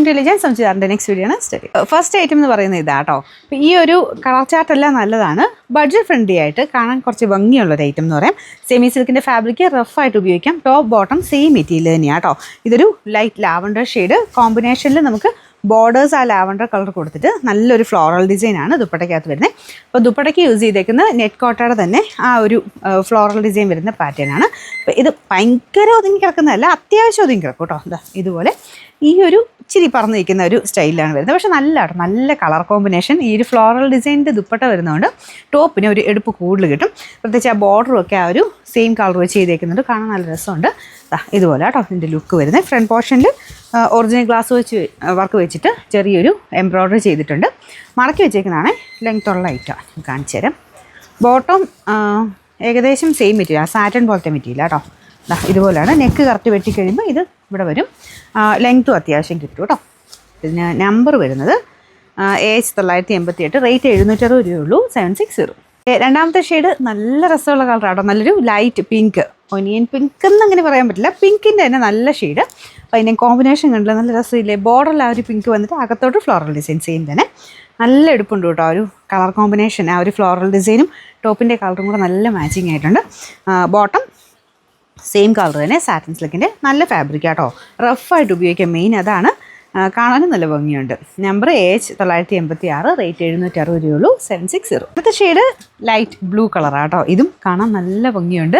To legends സംസാറിൻ്റെ next video ആണ് study. First item എന്ന് പറയുന്നത് ഇതാട്ടോ. അപ്പോൾ ഈ ഒരു കളർ ചാർട്ട് എല്ലാം നല്ലതാണ്. ബഡ്ജറ്റ് ഫ്രണ്ട്ലി ആയിട്ട് കാണാൻ കുറച്ച് ഭംഗിയുള്ളൊരു ഐറ്റം എന്ന് പറയാം. സെമി സിൽക്കിൻ്റെ ഫാബ്രിക് റഫായിട്ട് ഉപയോഗിക്കാം. ടോപ്പ് ബോട്ടം സെയിം മെറ്റീരിയൽ തന്നെയാണ് കേട്ടോ. ഇതൊരു ലൈറ്റ് ലാവൻഡർ ഷെയ്ഡ് കോമ്പിനേഷനിൽ നമുക്ക് ബോർഡേഴ്സ് ആ ലാവൻഡർ കളർ കൊടുത്തിട്ട് നല്ലൊരു ഫ്ലോറൽ ഡിസൈനാണ് ദുപ്പട്ടയ്ക്കകത്ത് വരുന്നത്. അപ്പോൾ ദുപ്പട്ടയ്ക്ക് യൂസ് ചെയ്തേക്കുന്ന നെറ്റ് കോട്ടയുടെ തന്നെ ആ ഒരു ഫ്ലോറൽ ഡിസൈൻ വരുന്ന പാറ്റേൺ ആണ്. അപ്പോൾ ഇത് ഭയങ്കര ഒതുങ്ങി കിടക്കുന്നതല്ല, അത്യാവശ്യം ഒതുങ്ങി കിടക്കും കേട്ടോ. എന്താ ഇതുപോലെ ഈ ഒരു ഇച്ചിരി പറന്ന് നിൽക്കുന്ന ഒരു സ്റ്റൈലിലാണ് വരുന്നത്. പക്ഷേ നല്ല കളർ കോമ്പിനേഷൻ. ഈ ഒരു ഫ്ലോറൽ ഡിസൈനിൻ്റെ ദുപ്പട്ട വരുന്നതുകൊണ്ട് ടോപ്പിന് ഒരു എടുപ്പ് കൂടുതൽ കിട്ടും. പ്രത്യേകിച്ച് ആ ബോർഡറും ഒക്കെ ആ ഒരു സെയിം കളർ വെച്ച് ചെയ്തേക്കുന്നുണ്ട്. കാണാൻ നല്ല രസമുണ്ട്. ഇതുപോലെ കേട്ടോ ഇതിൻ്റെ ലുക്ക് വരുന്നത്. ഫ്രണ്ട് പോർഷനിൽ ഒറിജിനൽ ഗ്ലാസ് വെച്ച് വർക്ക് വെച്ചിട്ട് ചെറിയൊരു എംബ്രോയ്ഡറി ചെയ്തിട്ടുണ്ട്. മടക്കി വെച്ചേക്കുന്നതാണ് ലെങ്ത്തുള്ള ഐറ്റം കാണിച്ചു തരാം. ബോട്ടം ഏകദേശം സെയിം മെറ്റീരിയൽ, സാറ്റൻ പോലത്തെ മെറ്റീരിയൽ കേട്ടോ. ഇതുപോലെയാണ്. നെക്ക് കറക്റ്റ് വെട്ടിക്കഴിയുമ്പോൾ ഇത് ഇവിടെ വരും. ലെങ്ത്തും അത്യാവശ്യം കിട്ടും കേട്ടോ. ഇതിന് നമ്പർ വരുന്നത് AH988, റേറ്റ് 760 രൂപയുള്ളൂ, 760. രണ്ടാമത്തെ ഷെയ്ഡ് നല്ല രസമുള്ള കളറാട്ടോ. നല്ലൊരു ലൈറ്റ് പിങ്ക്, ഒനിയൻ പിങ്ക് എന്നങ്ങനെ പറയാൻ പറ്റില്ല, പിങ്കിൻ്റെ തന്നെ നല്ല ഷെയ്ഡ്. അപ്പോൾ അതിൻ്റെ കോമ്പിനേഷൻ കണ്ടില്ല, നല്ല രസമില്ലേ. ബോർഡറിൽ ആ ഒരു പിങ്ക് വന്നിട്ട് അകത്തോട്ട് ഫ്ലോറൽ ഡിസൈൻ സെയിം തന്നെ. നല്ല എടുപ്പുണ്ട് കേട്ടോ. ആ ഒരു കളർ കോമ്പിനേഷൻ, ആ ഒരു ഫ്ലോറൽ ഡിസൈനും ടോപ്പിൻ്റെ കളറും കൂടെ നല്ല മാച്ചിങ് ആയിട്ടുണ്ട്. ബോട്ടം സെയിം കളർ തന്നെ, സാറ്റിൻ സിൽക്കിൻ്റെ നല്ല ഫാബ്രിക് ആട്ടോ. റഫായിട്ട് ഉപയോഗിക്കാം, മെയിൻ അതാണ്. കാണാനും നല്ല ഭംഗിയുണ്ട്. നമ്പർ AH986, റേറ്റ് 760 രൂപയുള്ളൂ, 760. അടുത്ത ഷെയ്ഡ് ലൈറ്റ് ബ്ലൂ കളറാട്ടോ. ഇതും കാണാൻ നല്ല ഭംഗിയുണ്ട്.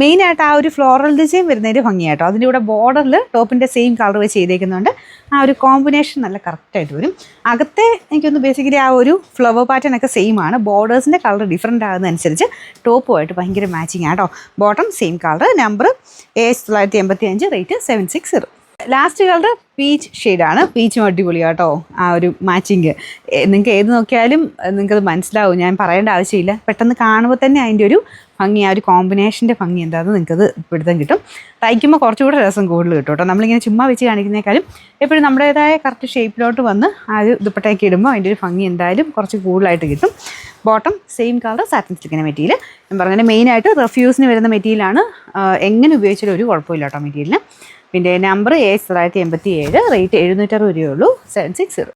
മെയിനായിട്ട് ആ ഒരു ഫ്ലോറൽ ഡിസൈൻ വരുന്നതിൻ്റെ ഭംഗിയാട്ടോ. അതിൻ്റെ കൂടെ ബോർഡറിൽ ടോപ്പിൻ്റെ സെയിം കളർ വെച്ച് ചെയ്തേക്കുന്നുണ്ട്. ആ ഒരു കോമ്പിനേഷൻ നല്ല കറക്റ്റായിട്ട് വരും. അകത്തെ എനിക്കൊന്ന് ബേസിക്കലി ആ ഒരു ഫ്ലവർ പാറ്റേൺ ഒക്കെ സെയിം ആണ്. ബോർഡേഴ്സിൻ്റെ കളർ ഡിഫറെൻ്റ് ആകുന്നതനുസരിച്ച് ടോപ്പുമായിട്ട് ഭയങ്കര മാച്ചിങ് ആട്ടോ. Bottom same colour. Number AH985, rate 760. Last colour peach ഷെയ്ഡാണ്. പീച്ചും അടിപൊളിയാട്ടോ. ആ ഒരു മാച്ചിങ് നിങ്ങൾക്ക് ഏത് നോക്കിയാലും നിങ്ങൾക്കത് മനസ്സിലാവും, ഞാൻ പറയേണ്ട ആവശ്യമില്ല. പെട്ടെന്ന് കാണുമ്പോൾ തന്നെ അതിൻ്റെ ഒരു ഭംഗി, ആ ഒരു കോമ്പിനേഷൻ്റെ ഭംഗി എന്താണെന്ന് നിങ്ങൾക്കത് പിടുത്തം കിട്ടും. തയ്ക്കുമ്പോൾ കുറച്ചുകൂടെ രസം കൂടുതൽ കിട്ടും കേട്ടോ. നമ്മളിങ്ങനെ ചുമ്മാ വെച്ച് കാണിക്കുന്നേക്കാളും എപ്പോഴും നമ്മുടേതായ കറക്റ്റ് ഷേപ്പിലോട്ട് വന്ന് ആ ഒരു ദുപ്പട്ടയൊക്കെ ഇടുമ്പോൾ അതിൻ്റെ ഒരു ഭംഗി എന്തായാലും കുറച്ച് കൂടുതലായിട്ട് കിട്ടും. ബോട്ടം സെയിം കളർ, സാറ്റിൻ സിൽക്കിൻ്റെ മെറ്റീരിയൽ. ഞാൻ പറഞ്ഞാൽ മെയിനായിട്ട് റെഫ്യൂസിന് വരുന്ന മെറ്റീരിയലാണ്. എങ്ങനെ ഉപയോഗിച്ചാലും ഒരു കുഴപ്പമില്ല കേട്ടോ മെറ്റീരിയലിന്. പിന്നെ നമ്പർ AH987, റേറ്റ് 760 രൂപയുള്ളൂ, 760.